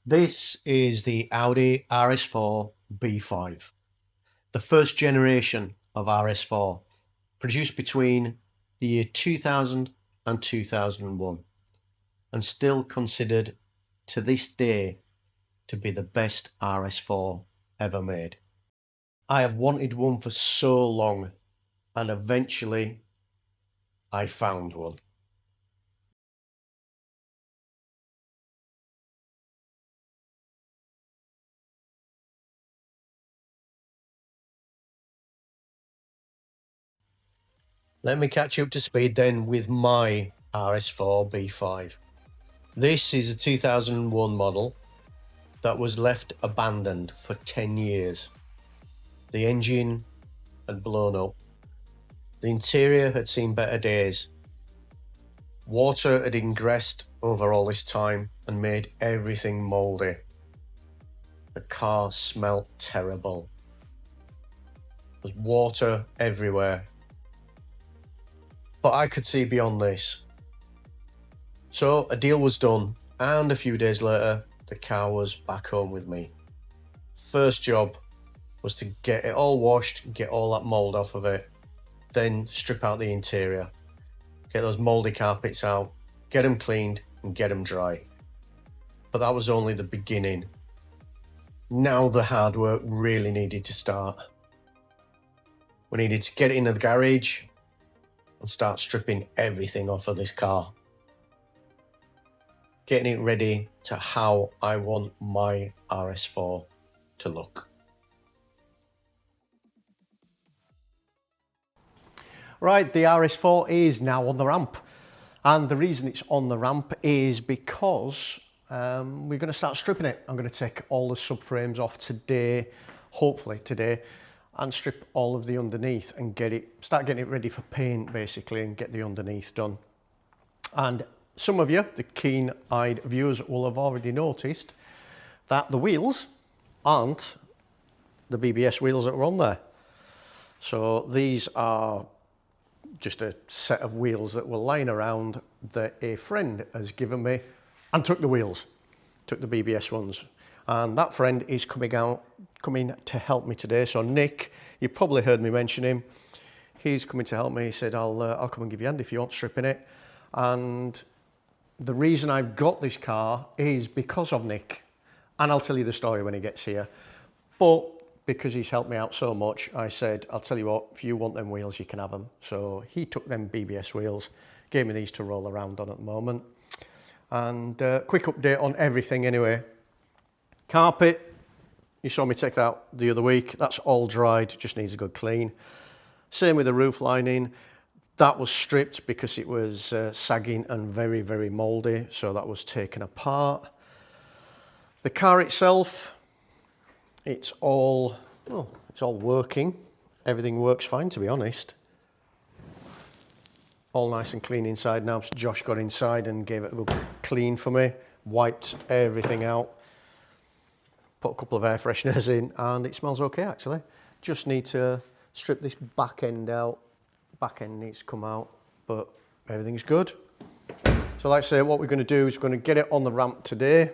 This is the Audi RS4 B5, the first generation of RS4, produced between the year 2000 and 2001, and still considered to this day to be the best RS4 ever made. I have wanted one for so long, and eventually I found one. Let me catch you up to speed then with my RS4 B5. This is a 2001 model that was left abandoned for 10 years. The engine had blown up. The interior had seen better days. Water had ingressed over all this time and made everything mouldy. The car smelt terrible. There was water everywhere. But I could see beyond this. So a deal was done, and a few days later, the car was back home with me. First job was to get it all washed, get all that mould off of it, then strip out the interior, get those mouldy carpets out, get them cleaned and get them dry. But that was only the beginning. Now the hard work really needed to start. We needed to get it into the garage and start stripping everything off of this car. Getting it ready to how I want my RS4 to look. Right, the RS4 is now on the ramp, and the reason it's on the ramp is because we're going to start stripping it. I'm going to take all the subframes off today, hopefully today, and strip all of the underneath and start getting it ready for paint basically, and get the underneath done. And some of you, the keen-eyed viewers, will have already noticed that the wheels aren't the BBS wheels that were on there. So these are just a set of wheels that were lying around that a friend has given me, and took the wheels, took the BBS ones. And that friend is coming to help me today. So Nick, you probably heard me mention him. He's coming to help me. He said, I'll come and give you a hand if you want stripping it. And the reason I've got this car is because of Nick. And I'll tell you the story when he gets here. But because he's helped me out so much, I said, I'll tell you what, if you want them wheels, you can have them. So he took them BBS wheels, gave me these to roll around on at the moment. And quick update on everything anyway. Carpet, you saw me take that out the other week. That's all dried, just needs a good clean. Same with the roof lining. That was stripped because it was sagging and very, very mouldy. So that was taken apart. The car itself, it's all working. Everything works fine, to be honest. All nice and clean inside now. Josh got inside and gave it a good clean for me. Wiped everything out. Put a couple of air fresheners in, and it smells okay actually. Just need to strip this back end out. Back end needs to come out, but everything's good. So like I say, what we're going to do is we're going to get it on the ramp today,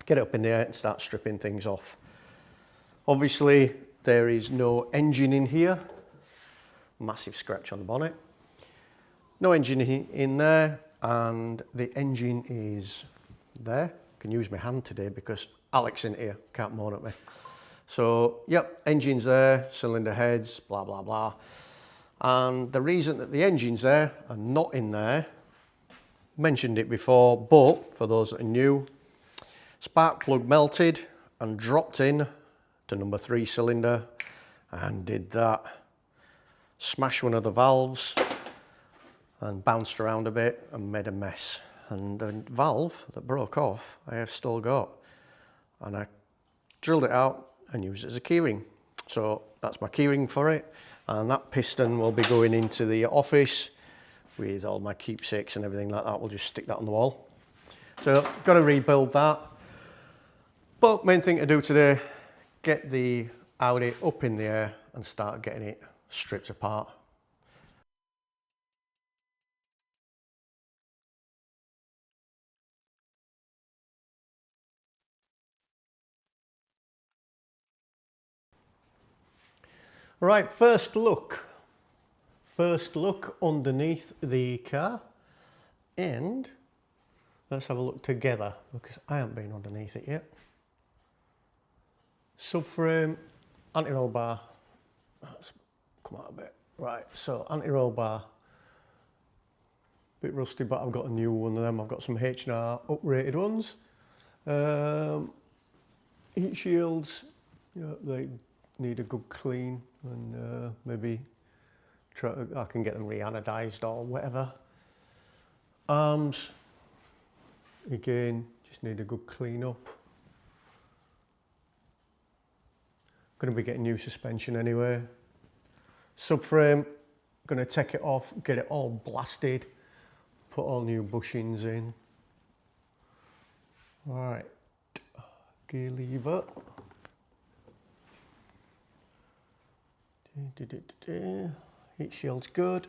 get it up in the air and start stripping things off. Obviously there is no engine in here. Massive scratch on the bonnet. No engine in there, and the engine is there. I can use my hand today because Alex in here can't moan at me. So yep, engine's there, cylinder heads, blah blah blah. And the reason that the engine's there and not in there, mentioned it before, but for those that are new, spark plug melted and dropped in to number 3 cylinder and did that. Smashed one of the valves and bounced around a bit and made a mess. And the valve that broke off, I have still got. And I drilled it out and used it as a keyring. So that's my keyring for it. And that piston will be going into the office with all my keepsakes and everything like that. We'll just stick that on the wall. So got to rebuild that. But main thing to do today, get the Audi up in the air and start getting it stripped apart. Right, first look underneath the car, and let's have a look together because I haven't been underneath it yet. Subframe, anti-roll bar, let's come out a bit. Right, so anti-roll bar, bit rusty, but I've got a new one of them. I've got some H&R uprated ones. Heat shields, yeah, they need a good clean, and maybe I can get them re-anodized or whatever. Arms, again, just need a good clean up. Going to be getting new suspension anyway. Subframe, going to take it off, get it all blasted, put all new bushings in. Right, gear lever. Heat shield's good.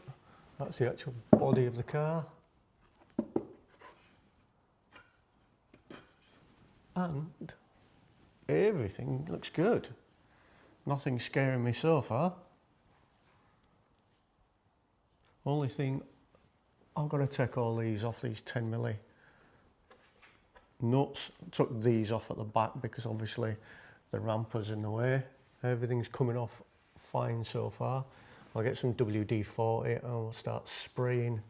That's the actual body of the car. And everything looks good. Nothing's scaring me so far. Only thing, I've got to take all these off, these 10mm nuts. Took these off at the back because obviously the ramp was in the way. Everything's coming off fine so far. I'll get some WD-40 and I'll start spraying.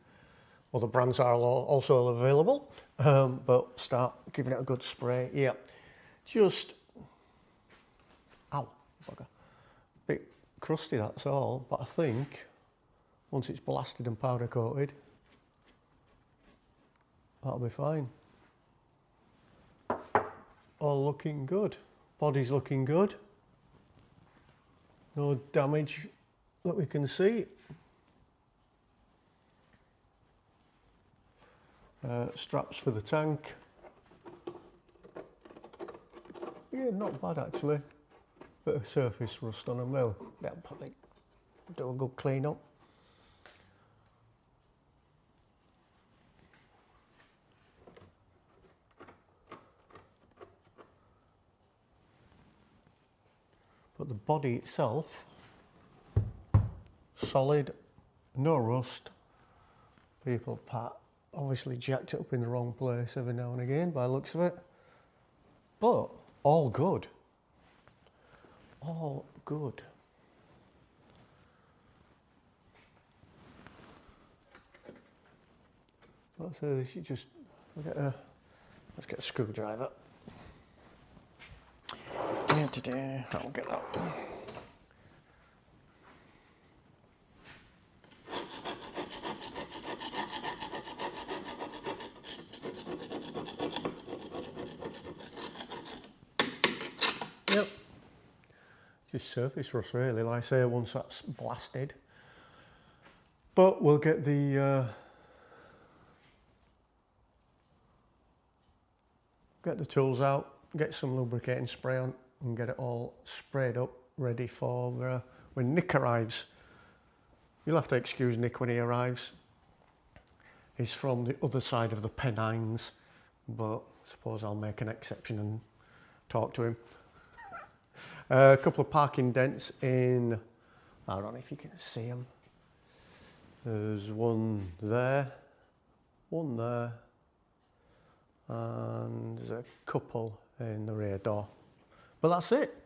Other brands are also available, but start giving it a good spray. Yeah, just, ow, bugger. Bit crusty, that's all, but I think once it's blasted and powder coated, that'll be fine. All looking good. Body's looking good. No damage that we can see. Straps for the tank. Yeah, not bad actually. Bit of surface rust on them though. That'll probably do a good clean up. But the body itself, solid, no rust. People obviously jacked it up in the wrong place every now and again by the looks of it. But all good. All good. Let's say this, you just let's get a screwdriver. I'll get that. Yep. Just surface rust really, like I say, once that's blasted. But we'll get the tools out, get some lubricating spray on, and get it all sprayed up, ready for when Nick arrives. You'll have to excuse Nick when he arrives. He's from the other side of the Pennines, but I suppose I'll make an exception and talk to him. A couple of parking dents in, I don't know if you can see them. There's one there, and there's a couple in the rear door. But that's it.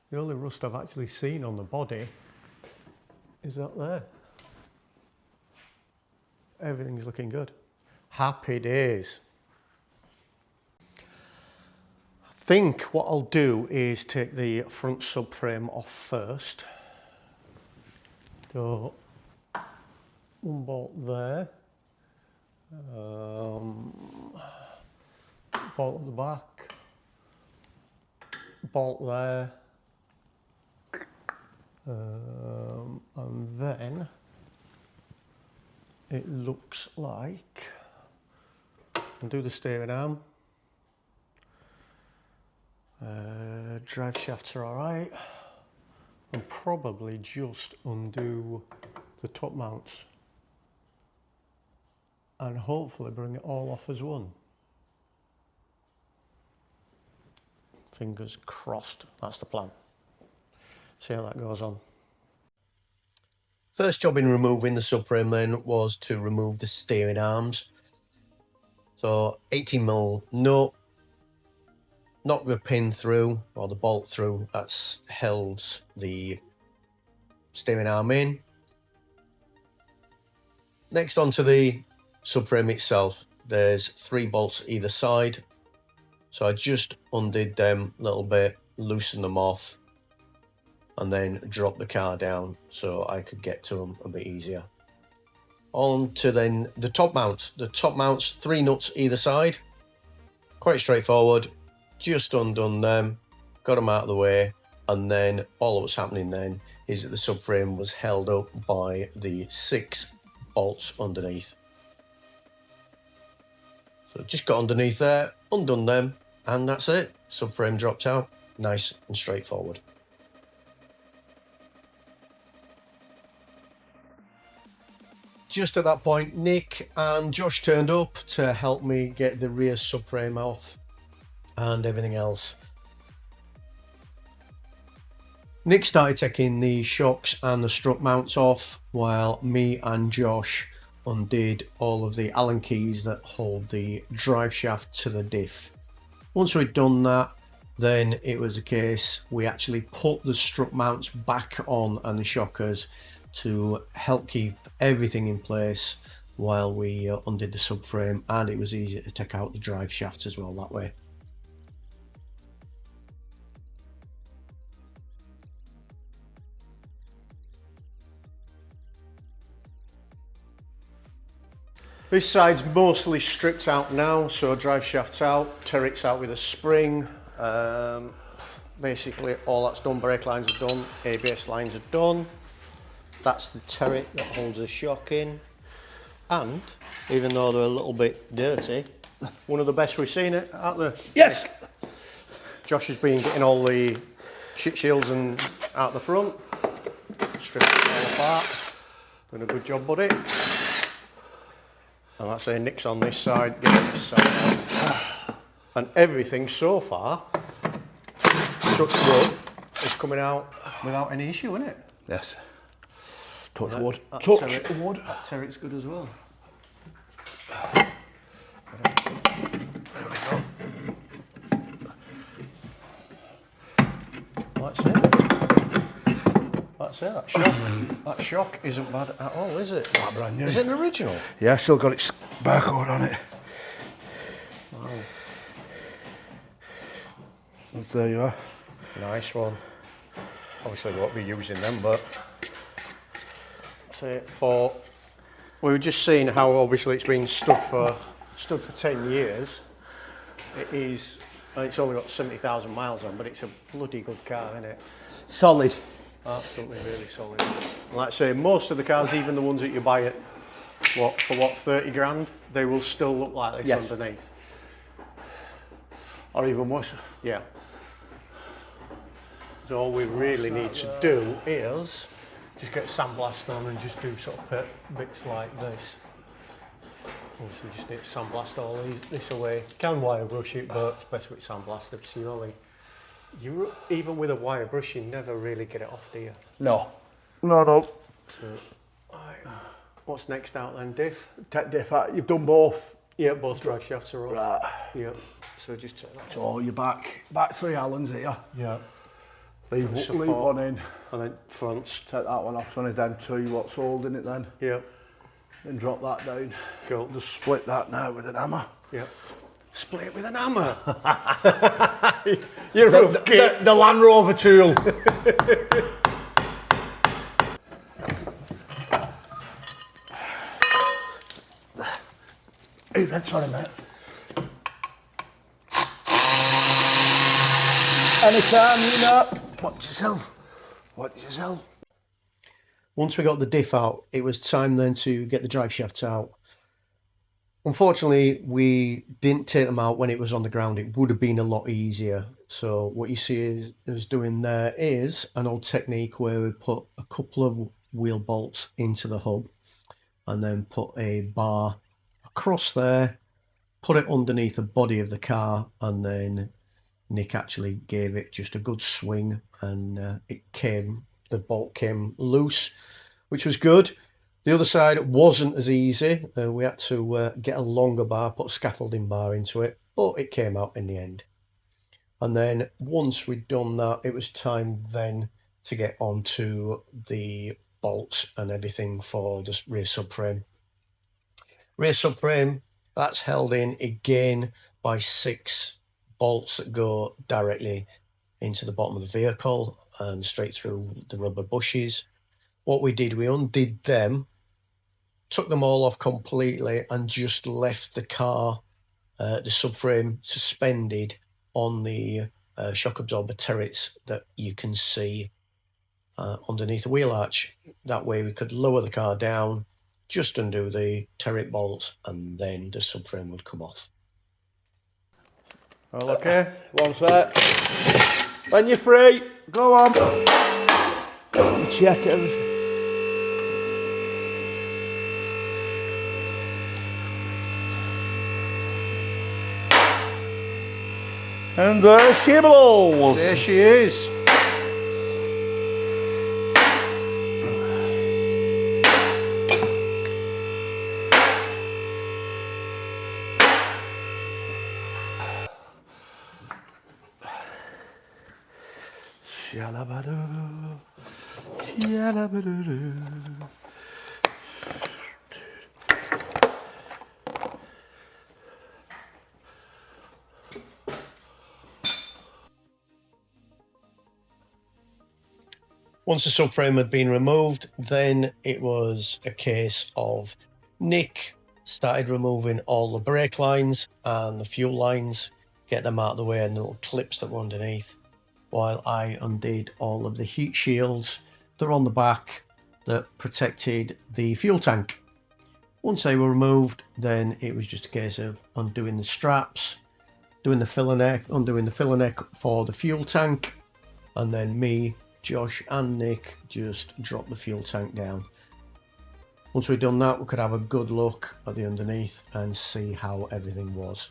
The only rust I've actually seen on the body is that there. Everything's looking good. Happy days. I think what I'll do is take the front subframe off first. So, one bolt there. Bolt at the back. Bolt there. And then it looks like I'll do the steering arm. Drive shafts are alright. And probably just undo the top mounts and hopefully bring it all off as one. Fingers crossed, that's the plan. See how that goes on. First job in removing the subframe then was to remove the steering arms. So 18mm nut, knock the pin through, or the bolt through, that's held the steering arm in. Next onto the subframe itself, there's 3 bolts either side. So I just undid them a little bit, loosened them off, and then dropped the car down so I could get to them a bit easier. On to then the top mount. The top mounts, 3 nuts either side. Quite straightforward. Just undone them, got them out of the way, and then all that was happening then is that the subframe was held up by the 6 bolts underneath. So just got underneath there, undone them, and that's it. Subframe dropped out, nice and straightforward. Just at that point, Nick and Josh turned up to help me get the rear subframe off and everything else. Nick started taking the shocks and the strut mounts off, while me and Josh undid all of the Allen keys that hold the drive shaft to the diff. Once we'd done that, then it was a case we actually put the strut mounts back on and the shockers to help keep everything in place while we undid the subframe, and it was easier to take out the drive shafts as well that way. This side's mostly stripped out now, so drive shaft's out, turret's out with a spring. Basically all that's done, brake lines are done, ABS lines are done. That's the turret that holds the shock in. And even though they're a little bit dirty, one of the best we've seen it out there. Yes! Josh has been getting all the shit shields and out the front, stripping it all apart. Doing a good job, buddy. And like I say, Nick's on this side, getting this side. And everything so far, touch wood, is coming out without any issue, isn't it? Yes. Touch wood. That Touch wood. That turret's good as well. That's it. That's it. That shock isn't bad at all, is it? Not brand new. Is it an original? Yeah, still got its barcode on it. Wow. And there you are. Nice one. Obviously, we won't be using them, but we were just seeing how obviously it's been stood for 10 years. It is. It's only got 70,000 miles on, but it's a bloody good car, isn't it? Solid. Absolutely, really solid. And like I say, most of the cars, even the ones that you buy at for 30 grand, they will still look like this underneath. Or even worse. Yeah. So all we really need to do is just get sandblast on and just do sort of bits like this. Obviously, we just need to sandblast all this away. Can wire brush it, but it's best with sandblaster. Even with a wire brush, you never really get it off, do you? No. No. So, what's next out then, diff? Tech diff, you've done both. Yeah, both drive shafts are off. Right. Yeah. So just take that off. So you're back 3 Allens here. Yeah. Leave one in. And then fronts. Take that one off. So only them 2, what's holding it then. Yeah. Then drop that down. Cool. Just split that now with an hammer. Yeah. Split it with an hammer. You're rough kid. The Land Rover tool. Hey, that's sorry, mate. Anytime, you know. Watch yourself. Watch yourself. Once we got the diff out, it was time then to get the drive shafts out. Unfortunately, we didn't take them out when it was on the ground. It would have been a lot easier. So what you see is doing there is an old technique where we put a couple of wheel bolts into the hub and then put a bar across there, put it underneath the body of the car, and then Nick actually gave it just a good swing, and the bolt came loose, which was good. The other side wasn't as easy. We had to get a longer bar, put a scaffolding bar into it, but it came out in the end. And then once we'd done that, it was time then to get onto the bolts and everything for the rear subframe. Rear subframe, that's held in again by 6 bolts that go directly into the bottom of the vehicle and straight through the rubber bushes. What we did, we undid them, took them all off completely, and just left the car, the subframe, suspended on the shock absorber turrets that you can see underneath the wheel arch. That way we could lower the car down, just undo the turret bolts, and then the subframe would come off. All okay? One sec. When you're free, go on. Check everything. And there she blows. There she is. Shalabadoo, shalabadoo. Once the subframe had been removed, then it was a case of Nick started removing all the brake lines and the fuel lines, get them out of the way, and the little clips that were underneath, while I undid all of the heat shields that are on the back that protected the fuel tank. Once they were removed, then it was just a case of undoing the straps, doing the filler neck, undoing the filler neck for the fuel tank, and then me, Josh and Nick just dropped the fuel tank down. Once we'd done that, we could have a good look at the underneath and see how everything was.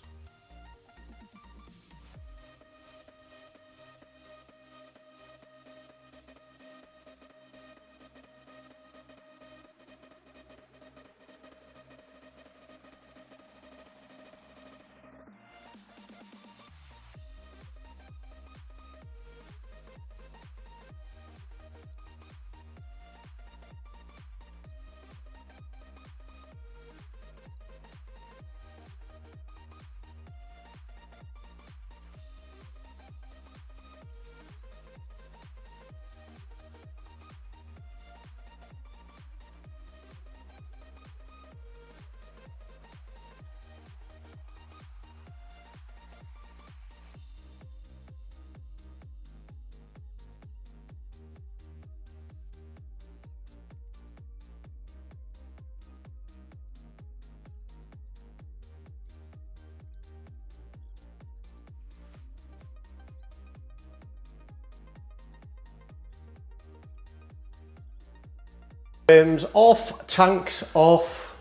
Frames off, tanks off,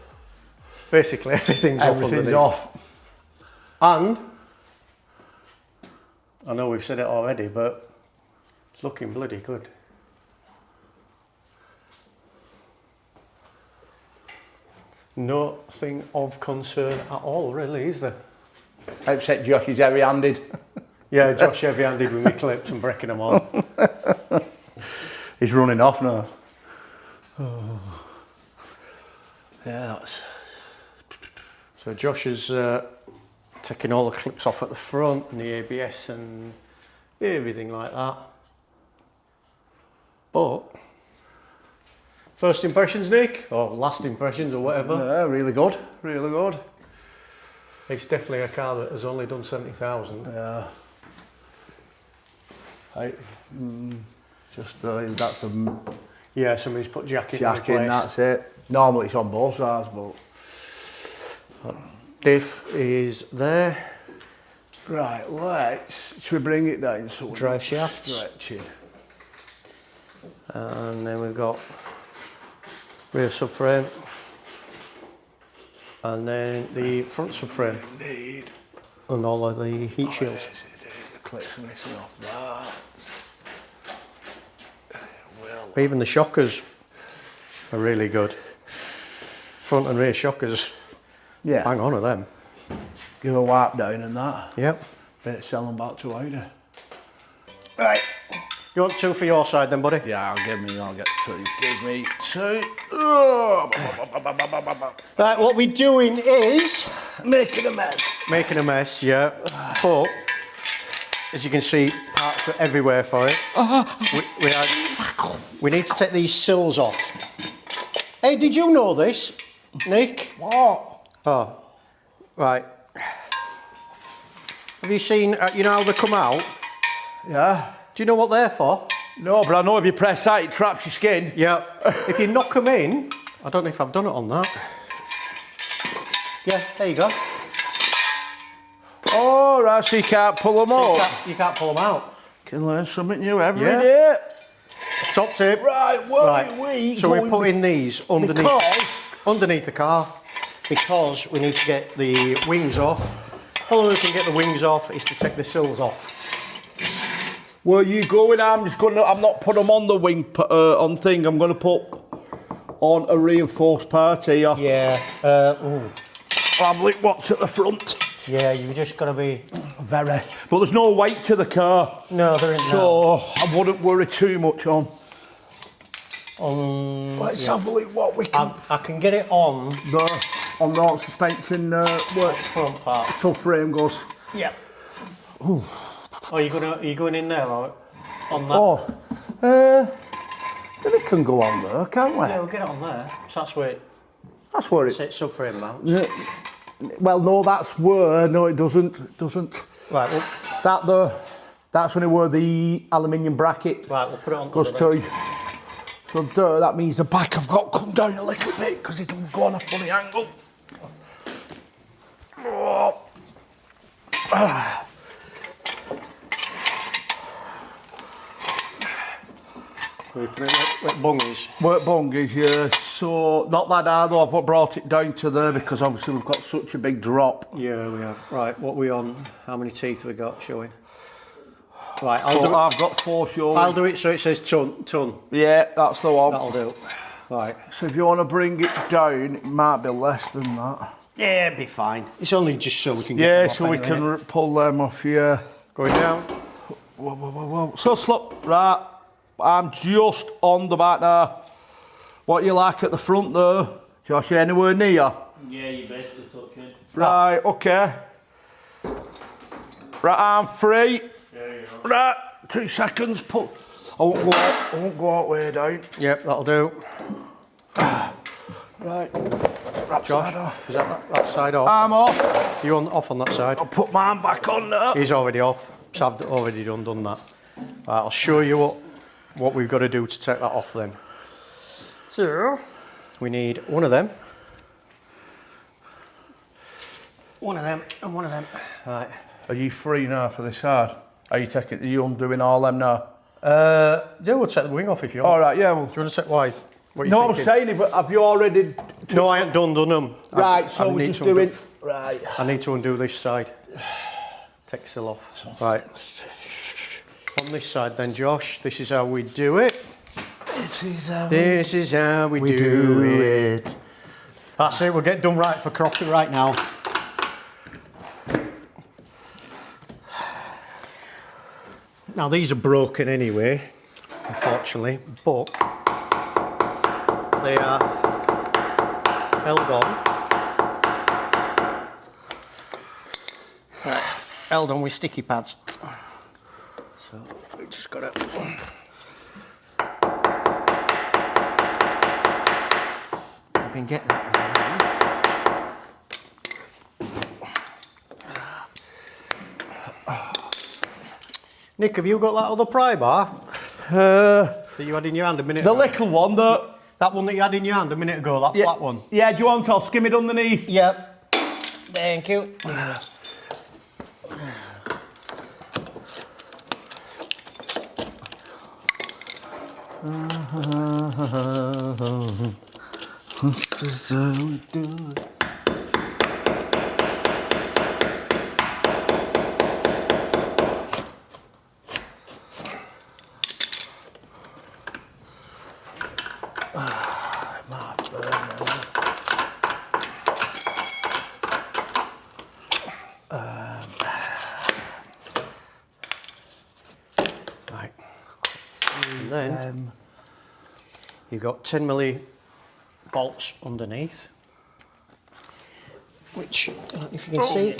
basically everything's off. And, I know we've said it already, but it's looking bloody good. Nothing of concern at all, really, is there? Except Josh is heavy-handed. Yeah, Josh heavy-handed with me clips and breaking them on. He's running off now. Oh. Yeah, that's... So Josh is taking all the clips off at the front and the ABS and everything like that. But first impressions, Nick, or last impressions, or whatever. Yeah, really good, really good. It's definitely a car that has only done 70,000. Yeah. Just that's a yeah, somebody's put jack in jack place. in, that's it. Normally it's on both sides, but diff is there. Right, should we bring it down so drive shafts, stretching. And then we've got rear subframe, and then the front subframe. Indeed. And all of the heat shields. The clips are missing off that. Well, Even the shockers are really good. Front and rear shockers, yeah. bang on at them. Give a wipe down and that. Yep. Better sell them back to later. Right. You want 2 for your side then, buddy? Yeah, I'll get 2. Give me 2. Right, what we're doing is... Making a mess. Making a mess, yeah. But, as you can see, parts are everywhere for it. We need to take these sills off. Hey, did you know this, Nick? What? Oh, right. Have you seen, you know how they come out? Yeah. Do you know what they're for? No, but I know if you press that, it traps your skin. Yeah. If you knock them in, I don't know if I've done it on that. Yeah, there you go. Oh, right, so you can't pull them up. You can't pull them out. Can learn something new every day. Top tip. Right, So we're putting these underneath the car because we need to get the wings off. All we can get the wings off is to take the sills off. Where you going? I'm not putting them on the wing on thing. I'm going to put on a reinforced part here. Yeah. What's at the front? Yeah, you just got to be very. But there's no weight to the car. No, there isn't. So I wouldn't worry too much on. Let's have a look what we can. I can get it on the suspension front part. Subframe goes. Yeah. Ooh. Are you going in there or on that? Oh, then it can go on there, can't we? Yeah, we'll get it on there. So that's where it's subframe mounts. Yeah. Well, no, that's where. No, it doesn't. Right. Well, that's only where the aluminium bracket. Right. We'll put it on. Goes to. So there, that means the back have got to come down a little bit because it'll go on a funny angle. Oh. We put it with bungies. Work bungies, yeah. So not that hard though. I've brought it down to there because obviously we've got such a big drop. Yeah, we have. Right. What we on? How many teeth we got showing? Right. I've got 4 showing. I'll do it so it says ton. Yeah, that's the one. That'll do. Right. So if you want to bring it down, it might be less than that. Yeah, it'd be fine. It's only just so we can get them off so we can pull them off, yeah. Going down. Whoa. So slow, right. I'm just on the back now. What you like at the front there? Josh, you anywhere near? Yeah, you're basically touching. Right, okay. Right, I'm free. There you go. Right, 2 seconds, pull. I won't go all the way down. Yep, that'll do. Right. Josh, is that side off? I'm off. You off on that side? I'll put mine back on there. He's already off. So I've already done that. Right, I'll show you what we've got to do to take that off then. So, we need one of them. One of them and one of them. Right. Are you free now for this side? Are you undoing all them now? Yeah, we'll take the wing off if you want. All right, yeah. Well, do you want to take why? No, I'm saying it, but have you already... No, I haven't done them. Right, so we're just doing... Right. I need to undo this side. Take still off. Right. On this side then, Josh, this is how we do it. This is how we do it. That's it, we'll get done right for copyright now. Now these are broken anyway, unfortunately, but they are held on. Right, held on with sticky pads. So we just got to. If we can get that underneath. Nick, have you got that other pry bar that you had in your hand a minute ago? The little one that... That one that you had in your hand a minute ago, that flat one? Yeah, do you want I'll skim it underneath? Yep. Thank you. And then you've got 10mm bolts underneath, which, I don't know if you can see.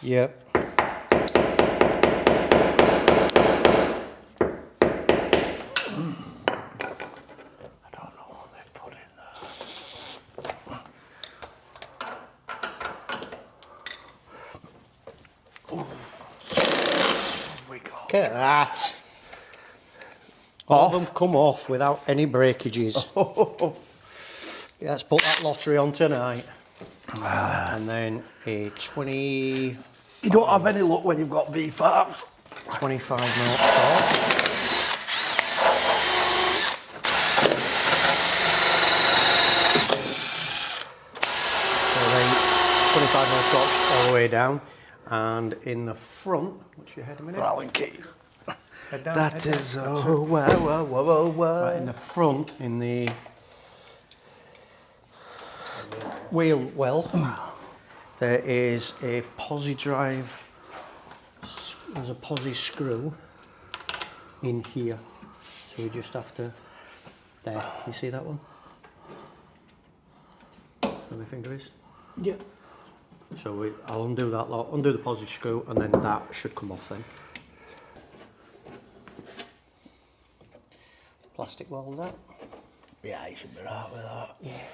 Yep. Look at that. All of them come off without any breakages. Yeah, let's put that lottery on tonight. And then a 20... You don't have any luck when you've got V-Farms. 25 mil torque. So then 25 mil torques all the way down. And in the front, what's your head a minute? Allen key. Head down, That head is, down. oh, wow. Right in the front, in the wheel well, there is a posi drive, there's a posi screw in here. So we just have to, there, you see that one? Where my finger is? Yeah. So I'll undo that lot, undo the posi screw, and then that should come off then. Plastic weld that. Yeah, you should be right with that. Yeah.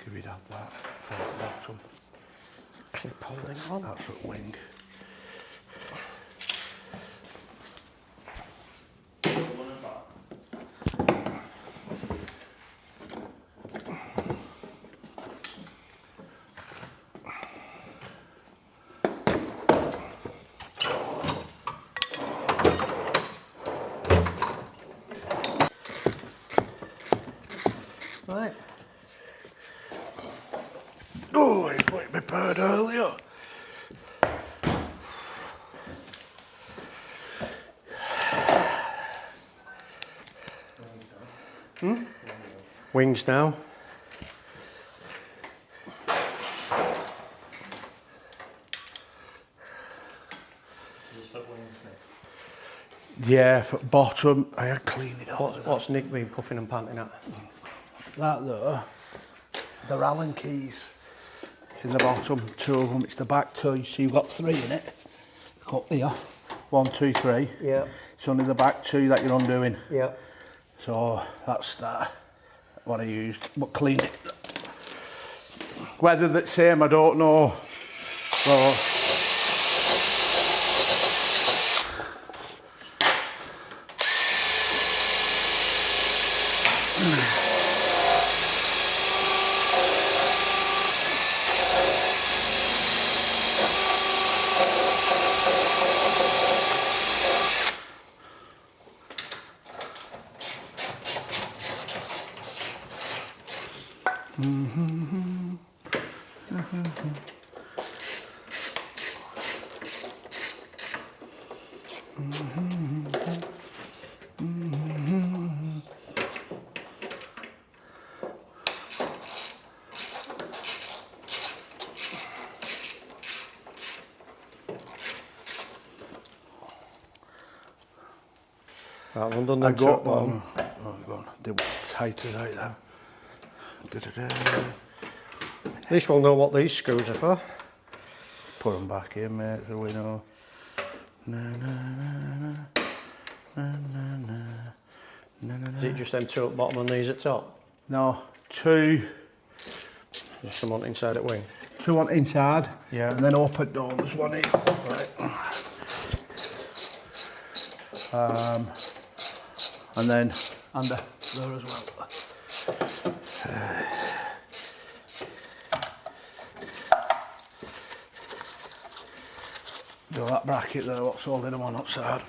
Give me that bottom. Clip holding on. That's the wing. Right. Oh, you put me bird earlier. Wings now. Yeah, but bottom, I had cleaned it up. What's Nick been puffing and panting at? That there, they're Allen keys in the bottom, 2 of them, it's the back 2, so you've got 3 in it. Up here, 1, 2, 3. Yeah. It's only the back 2 that you're undoing. Yeah. So that's that, what I used, but cleaned it. Whether that's same, I don't know. So, Right, well done I then, got Chuck. one. Oh, go on. They were tighter right there. At least we'll know what these screws are for. Put them back in, mate, so we know. Is it just them 2 at the bottom and these at top? No, 2. Just some on inside at wing. 2 on inside. Yeah. And then open down, there's 1 in. Right. And then under there as well. Do that bracket there, what's holding them on outside.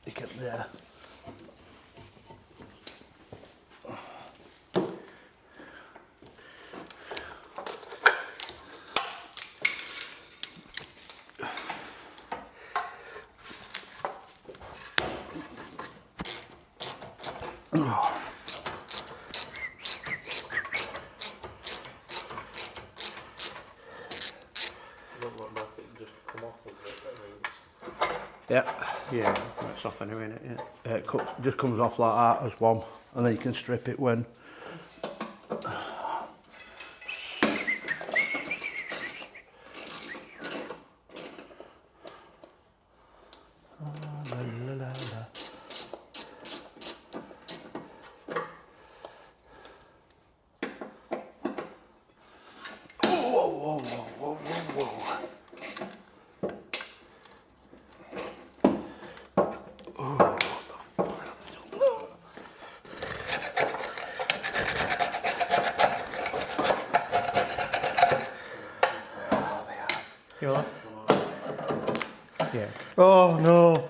You get there. Yeah. Yeah, it's off anyway, innit? Yeah. Yeah, it just comes off like that as one, and then you can strip it when. Whoa, whoa, whoa, whoa, whoa, whoa. You all right? Yeah. Oh no!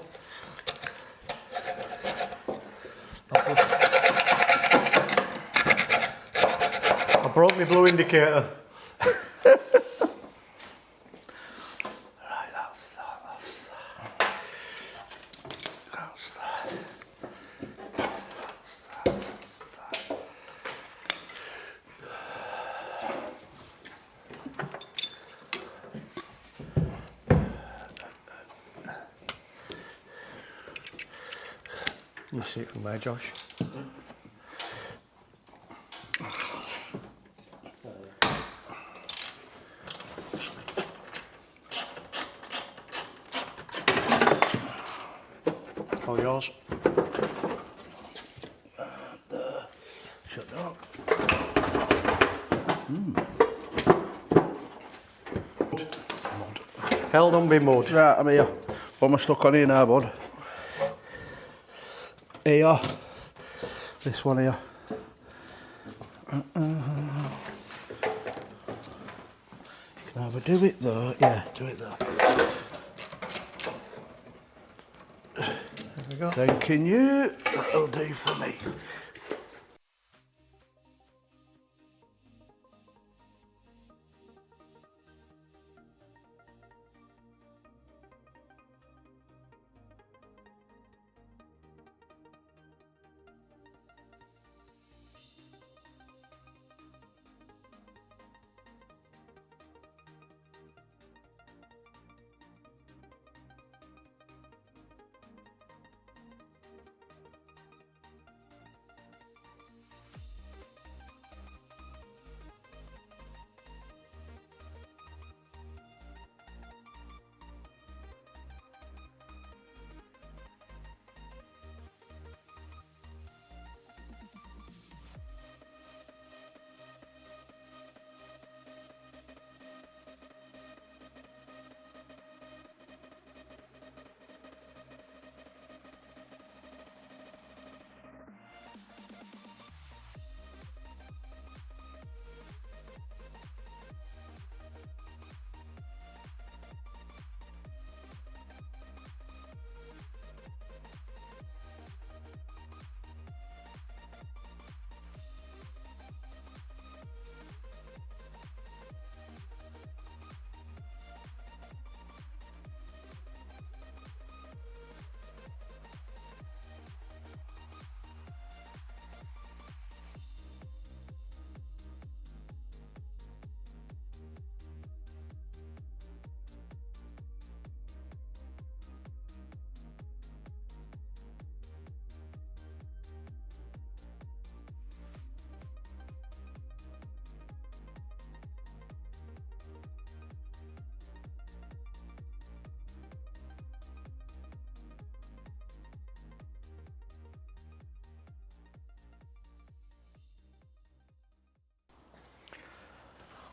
I broke my blue indicator. Right, that's that. You see it from there, Josh. All yours. Shut up. Hell don't be mud. Right, I'm here. What am I stuck on here now, bud? Here. This one here. You can either do it there. Yeah, do it there. There we go. Thanking you. That'll do for me.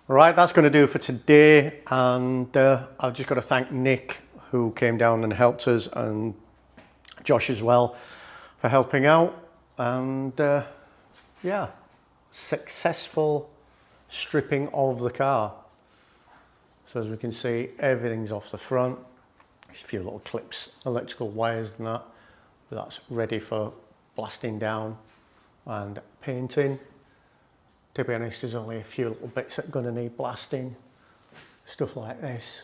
Right, that's going to do for today, and I've just got to thank Nick, who came down and helped us, and Josh as well for helping out. And yeah, successful stripping of the car. So as we can see, everything's off the front. Just a few little clips, electrical wires and that, but that's ready for blasting down and painting. To be honest, there's only a few little bits that are going to need blasting. Stuff like this.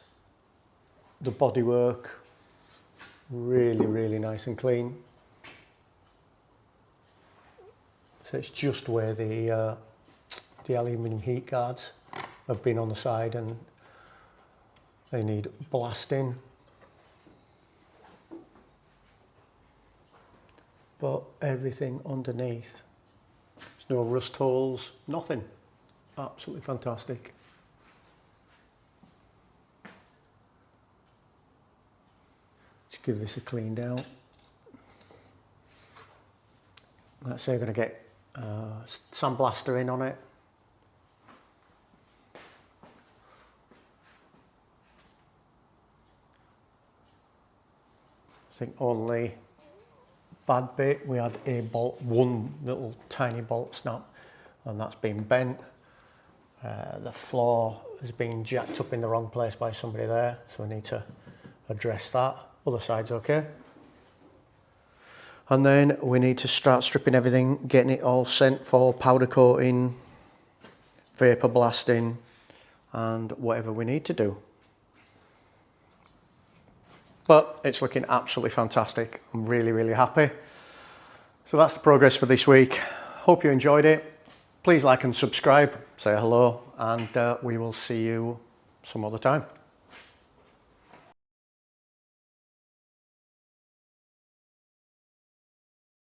The bodywork, really nice and clean. So it's just where the aluminium heat guards have been on the side, and they need blasting. But everything underneath, there's no rust holes, nothing. Absolutely fantastic. Just give this a clean down. Let's say I'm going to get sandblaster in on it. I think only bad bit, we had a bolt, one little tiny bolt snap, and that's been bent. The floor has been jacked up in the wrong place by somebody there, so we need to address that. Other side's okay. And then we need to start stripping everything, getting it all sent for powder coating, vapor blasting, and whatever we need to do. But it's looking absolutely fantastic. I'm really happy. So that's the progress for this week. Hope you enjoyed it. Please like and subscribe, say hello, and we will see you some other time.